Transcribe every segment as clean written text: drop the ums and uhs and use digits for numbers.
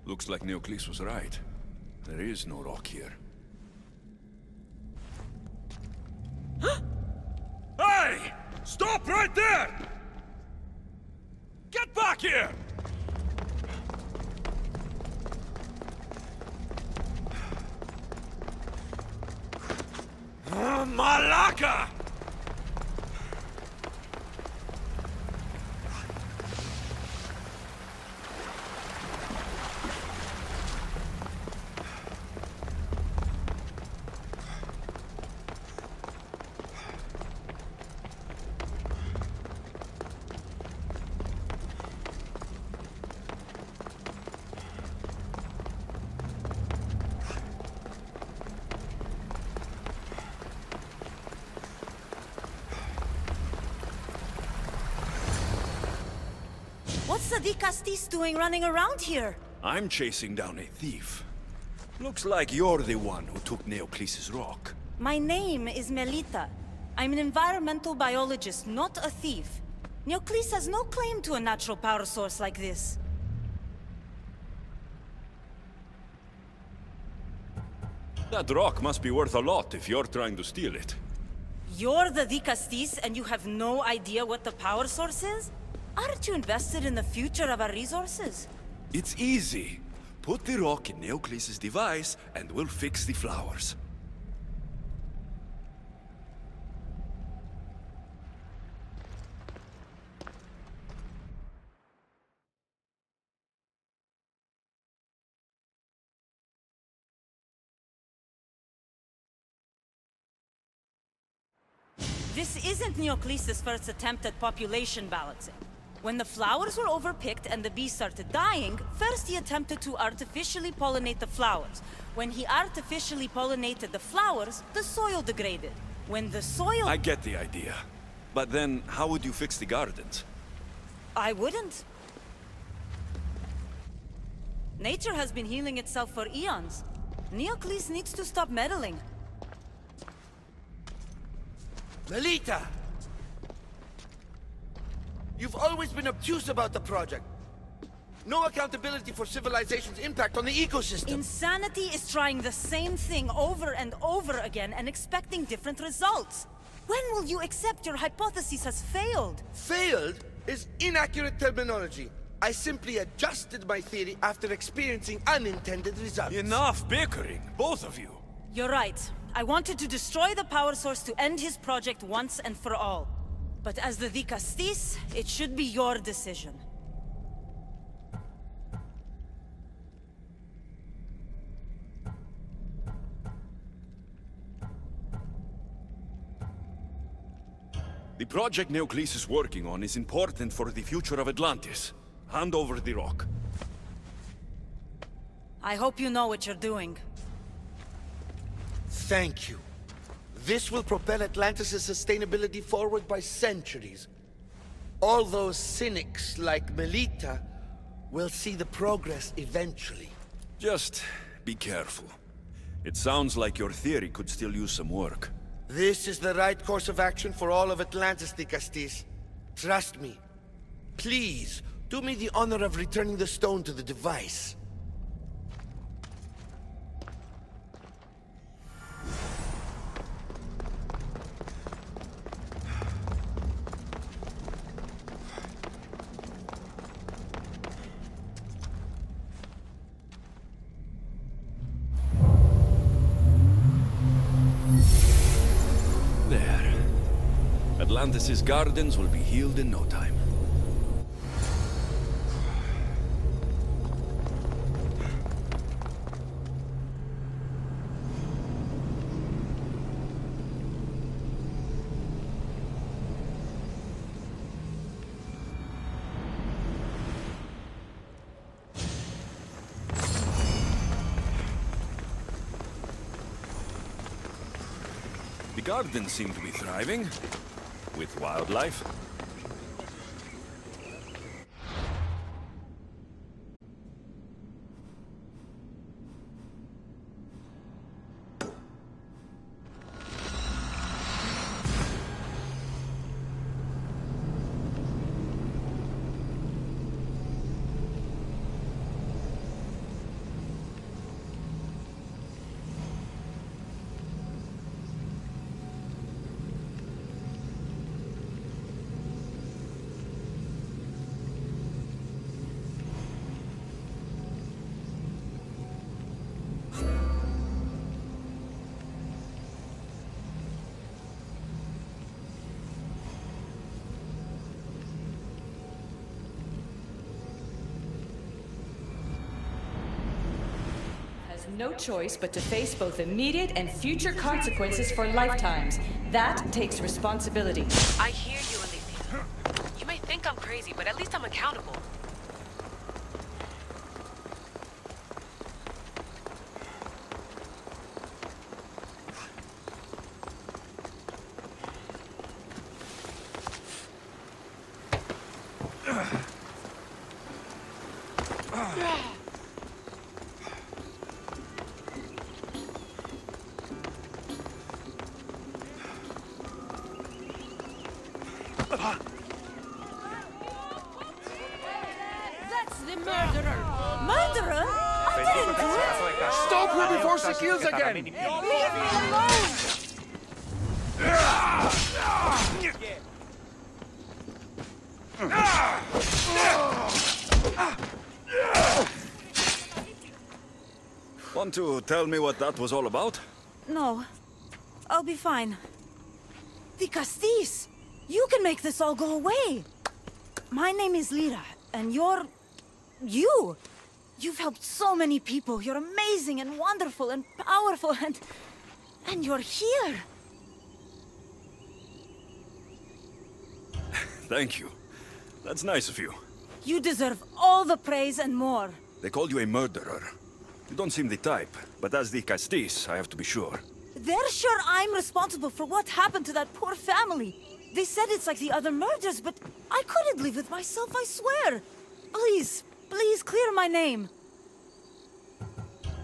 Looks like Neoclis was right. There is no rock here. Hey! Stop right there! Get back here! Malaka! What's the Pt.69 doing running around here? I'm chasing down a thief. Looks like you're the one who took Neoclis' rock. My name is Melita. I'm an environmental biologist, not a thief. Neoclis has no claim to a natural power source like this. That rock must be worth a lot if you're trying to steal it. You're the Pt.69 and you have no idea what the power source is? Aren't you invested in the future of our resources? It's easy. Put the rock in Neoclis' device, and we'll fix the flowers. This isn't Neoclis' first attempt at population balancing. When the flowers were overpicked and the bees started dying, first he attempted to artificially pollinate the flowers. When he artificially pollinated the flowers, the soil degraded. When the soil... I get the idea. But then, how would you fix the gardens? I wouldn't. Nature has been healing itself for eons. Neoclis needs to stop meddling. Melita! You've always been obtuse about the project. No accountability for civilization's impact on the ecosystem. Insanity is trying the same thing over and over again and expecting different results. When will you accept your hypothesis has failed? Failed is inaccurate terminology. I simply adjusted my theory after experiencing unintended results. Enough bickering, both of you. You're right. I wanted to destroy the power source to end his project once and for all. But as the Pt.69, it should be your decision. The project Neoclis is working on is important for the future of Atlantis. Hand over the rock. I hope you know what you're doing. Thank you. This will propel Atlantis' sustainability forward by centuries. All those cynics like Melita will see the progress eventually. Just be careful. It sounds like your theory could still use some work. This is the right course of action for all of Atlantis, Pt.69. Trust me. Please, do me the honor of returning the stone to the device. There. Atlantis' gardens will be healed in no time. The gardens seem to be thriving, with wildlife. no choice but to face both immediate and future consequences for lifetimes. That takes responsibility. I hear you, Odyssey. You may think I'm crazy, but at least I'm accountable. That's the murderer! Murderer? I didn't do it! Stop her before she kills again! Leave me alone! Want to tell me what that was all about? No. I'll be fine. The Castis! You can make this all go away! My name is Lyra, and you're... you! You've helped so many people. You're amazing and wonderful and powerful and... you're here! Thank you. That's nice of you. You deserve all the praise and more. They called you a murderer. You don't seem the type, but as the Castis, I have to be sure. They're sure I'm responsible for what happened to that poor family. They said it's like the other murders, but I couldn't live with myself, I swear. Please, please clear my name.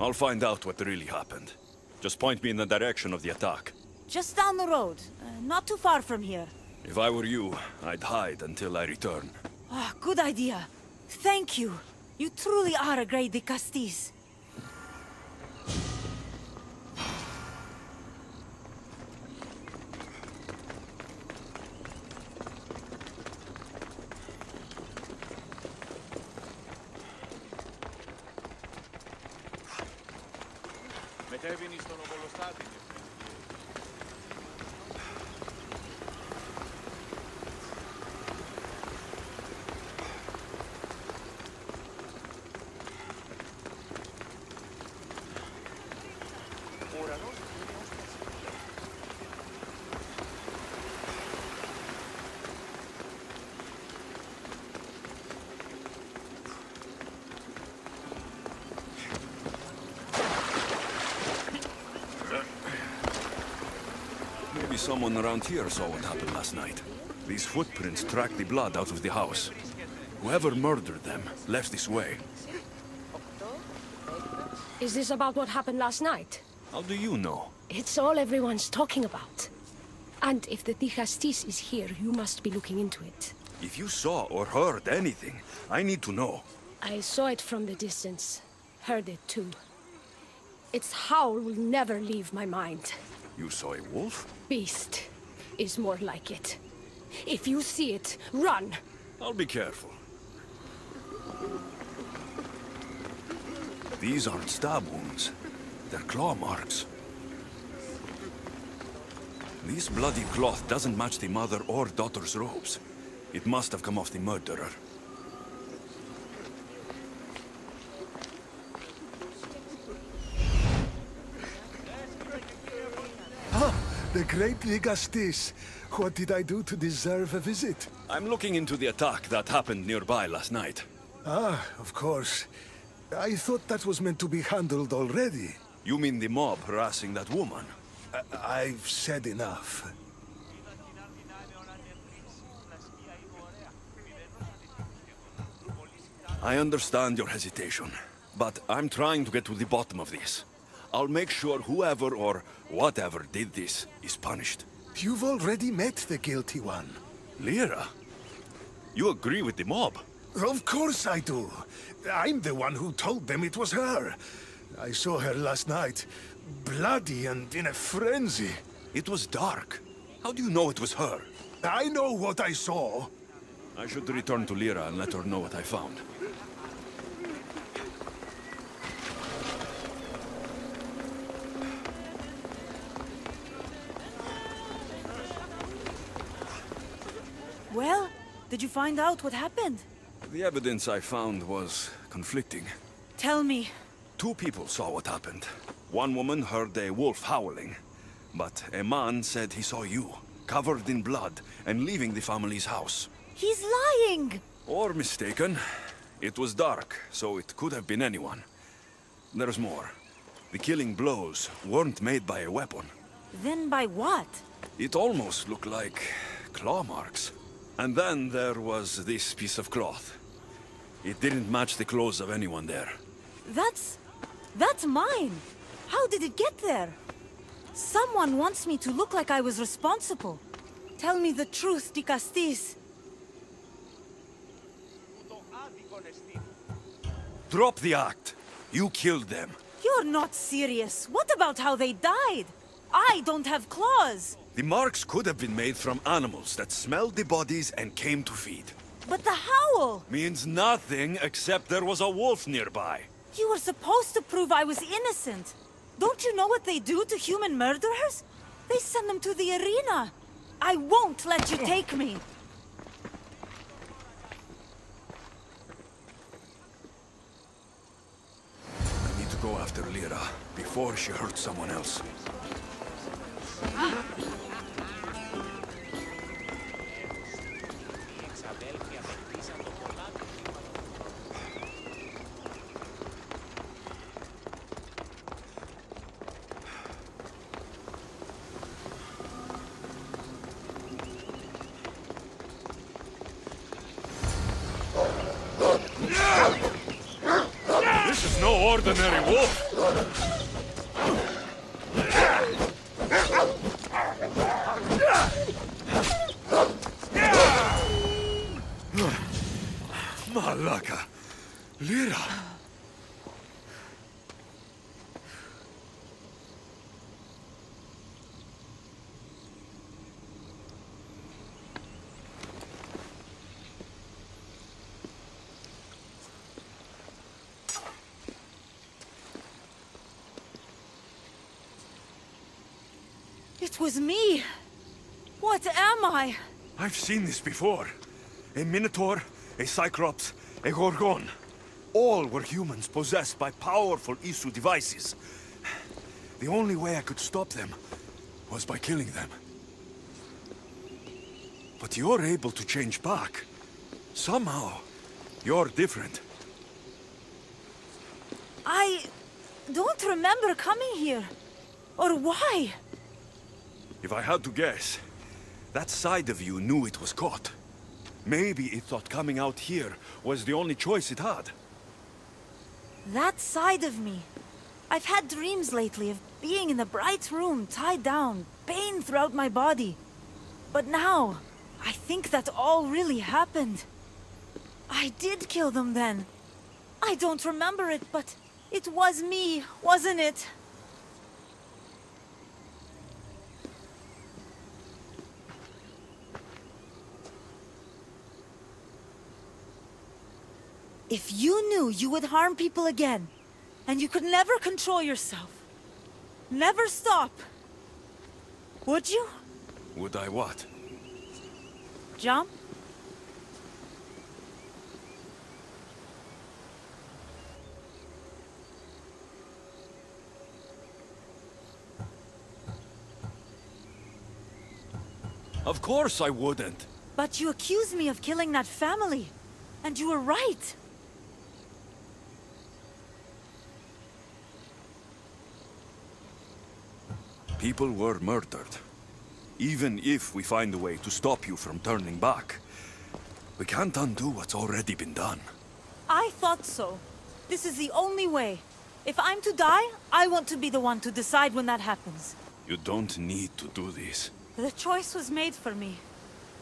I'll find out what really happened. Just point me in the direction of the attack. Just down the road, not too far from here. If I were you, I'd hide until I return. Ah, good idea. Thank you. You truly are a great Castis. Maybe someone around here saw what happened last night. These footprints track the blood out of the house. Whoever murdered them left this way. Is this about what happened last night? How do you know? It's all everyone's talking about. And if the Castis is here, you must be looking into it. If you saw or heard anything, I need to know. I saw it from the distance. Heard it too. Its howl will never leave my mind. You saw a wolf? Beast is more like it. If you see it, run! I'll be careful. These aren't stab wounds. They're claw marks. This bloody cloth doesn't match the mother or daughter's robes. It must have come off the murderer. The great Ligastis. What did I do to deserve a visit? I'm looking into the attack that happened nearby last night. Ah, of course. I thought that was meant to be handled already. You mean the mob harassing that woman? I've said enough. I understand your hesitation, but I'm trying to get to the bottom of this. I'll make sure whoever or whatever did this is punished. You've already met the guilty one. Lyra? You agree with the mob? Of course I do. I'm the one who told them it was her. I saw her last night, bloody and in a frenzy. It was dark. How do you know it was her? I know what I saw. I should return to Lyra and let her know what I found. Well, did you find out what happened? The evidence I found was conflicting. Tell me. Two people saw what happened. One woman heard a wolf howling, but a man said he saw you, covered in blood, and leaving the family's house. He's lying! Or mistaken. It was dark, so it could have been anyone. There's more. The killing blows weren't made by a weapon. Then by what? It almost looked like claw marks. And then there was this piece of cloth. It didn't match the clothes of anyone there. That's mine! How did it get there? Someone wants me to look like I was responsible. Tell me the truth, Pt.69. Drop the act. You killed them. You're not serious. What about how they died? I don't have claws. The marks could have been made from animals that smelled the bodies and came to feed. But the howl! Means nothing except there was a wolf nearby. You were supposed to prove I was innocent. Don't you know what they do to human murderers? They send them to the arena. I won't let you take me. I need to go after Lyra before she hurts someone else. This is no ordinary wolf. Malaka. Lyra. It was me. What am I? I've seen this before. A Minotaur, a Cyclops, a Gorgon. All were humans possessed by powerful Isu devices. The only way I could stop them was by killing them. But you're able to change back. Somehow, you're different. I don't remember coming here. Or why? If I had to guess, that side of you knew it was caught. Maybe it thought coming out here was the only choice it had. That side of me. I've had dreams lately of being in a bright room, tied down, pain throughout my body. But now, I think that all really happened. I did kill them then. I don't remember it, but it was me, wasn't it? If you knew you would harm people again, and you could never control yourself, never stop, would you? Would I what? Jump? Of course I wouldn't. But you accused me of killing that family, and you were right. People were murdered. Even if we find a way to stop you from turning back, we can't undo what's already been done. I thought so. This is the only way. If I'm to die, I want to be the one to decide when that happens. You don't need to do this. The choice was made for me.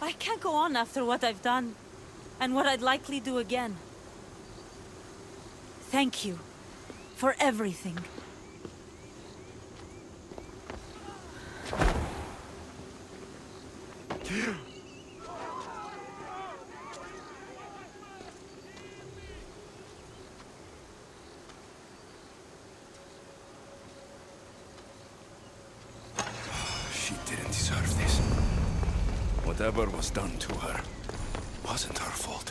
I can't go on after what I've done, and what I'd likely do again. Thank you for everything. She didn't deserve this. Whatever was done to her wasn't her fault.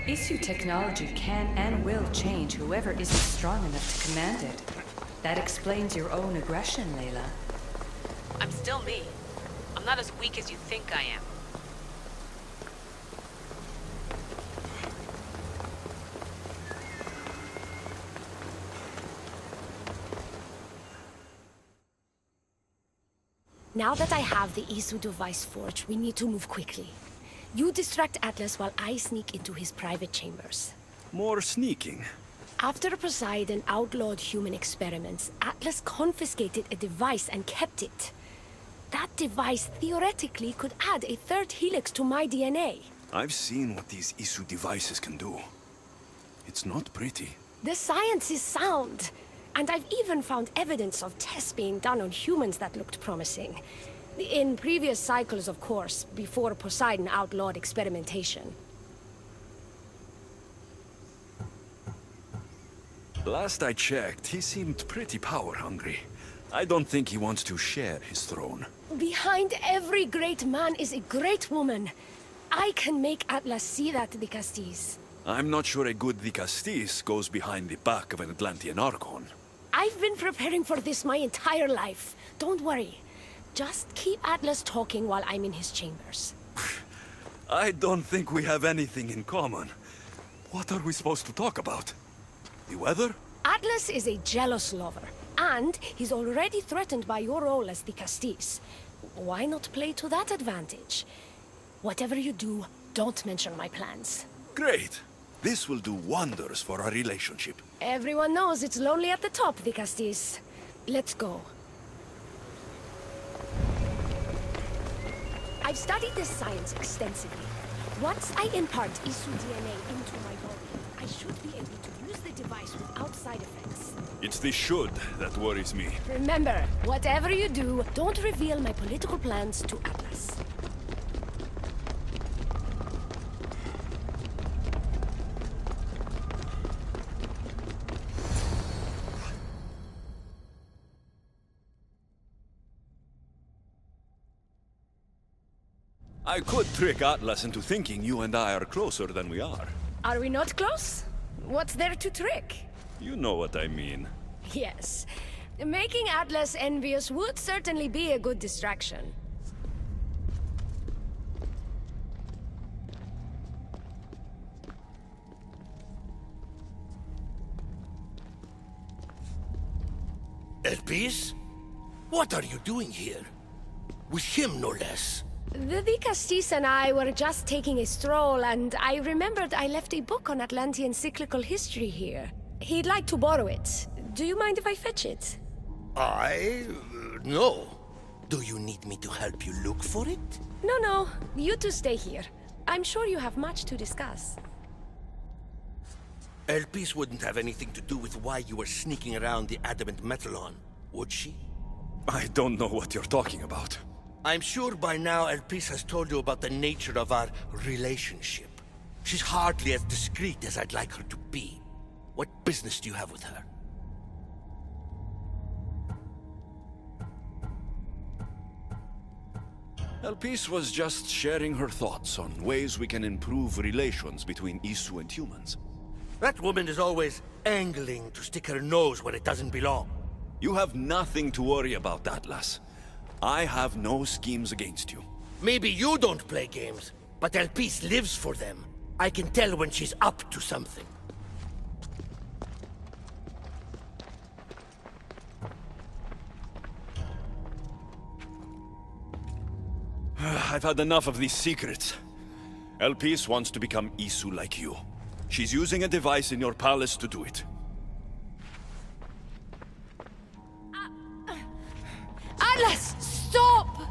Issue technology can and will change whoever isn't strong enough to command it. That explains your own aggression, Layla. I'm still me. I'm not as weak as you think I am. Now that I have the Isu device forged, we need to move quickly. You distract Atlas while I sneak into his private chambers. More sneaking. After Poseidon outlawed human experiments, Atlas confiscated a device and kept it. That device theoretically could add a third helix to my DNA. I've seen what these Isu devices can do. It's not pretty. The science is sound. And I've even found evidence of tests being done on humans that looked promising. In previous cycles, of course, before Poseidon outlawed experimentation. Last I checked, he seemed pretty power-hungry. I don't think he wants to share his throne. Behind every great man is a great woman. I can make Atlas see that, Dicastis. I'm not sure a good Dicastis goes behind the back of an Atlantean Archon. I've been preparing for this my entire life. Don't worry. Just keep Atlas talking while I'm in his chambers. I don't think we have anything in common. What are we supposed to talk about? The weather? Atlas is a jealous lover, and he's already threatened by your role as the Castis. Why not play to that advantage? Whatever you do, don't mention my plans. Great. This will do wonders for our relationship. Everyone knows it's lonely at the top, the Castis. Let's go. I've studied this science extensively. Once I impart Isu DNA into my body, I should be able to use the device without side effects. It's the should that worries me. Remember, whatever you do, don't reveal my political plans to Atlas. I could trick Atlas into thinking you and I are closer than we are. Are we not close? What's there to trick? You know what I mean. Yes. Making Atlas envious would certainly be a good distraction. Elpis? What are you doing here? With him, no less. The Castis and I were just taking a stroll, and I remembered I left a book on Atlantean cyclical history here. He'd like to borrow it. Do you mind if I fetch it? No. Do you need me to help you look for it? No. You two stay here. I'm sure you have much to discuss. Elpis wouldn't have anything to do with why you were sneaking around the adamant Metallon, would she? I don't know what you're talking about. I'm sure by now Elpis has told you about the nature of our relationship. She's hardly as discreet as I'd like her to be. What business do you have with her? Elpis was just sharing her thoughts on ways we can improve relations between Isu and humans. That woman is always angling to stick her nose where it doesn't belong. You have nothing to worry about, Atlas. I have no schemes against you. Maybe you don't play games, but Elpis lives for them. I can tell when she's up to something. I've had enough of these secrets. Elpis wants to become Isu like you. She's using a device in your palace to do it. Atlas, stop!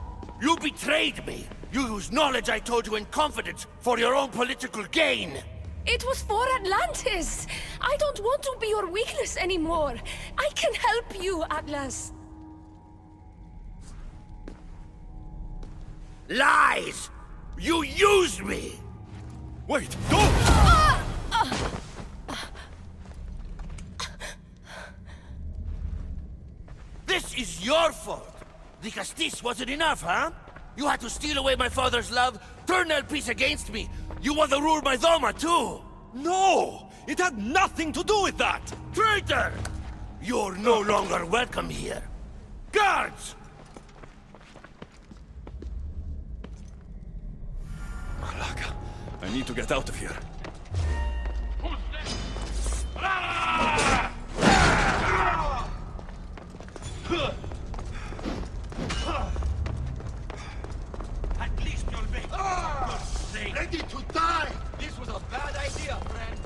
You betrayed me! You used knowledge I told you in confidence for your own political gain! It was for Atlantis! I don't want to be your weakness anymore. I can help you, Atlas. Lies! You used me! Wait, don't! This is your fault! The Castis wasn't enough, huh? You had to steal away my father's love, turn Elpis against me. You want to rule my Doma, too! No! It had nothing to do with that! Traitor! You're no longer welcome here. Guards! Malaka, I need to get out of here. At least you'll make it. Ready to die! This was a bad idea, friend.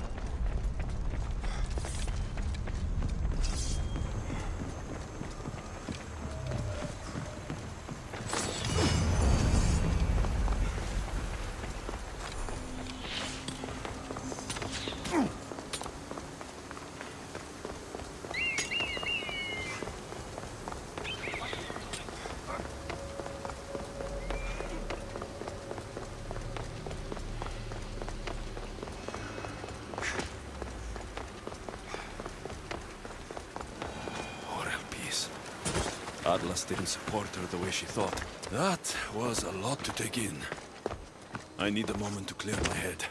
Atlas didn't support her the way she thought. That was a lot to take in. I need a moment to clear my head.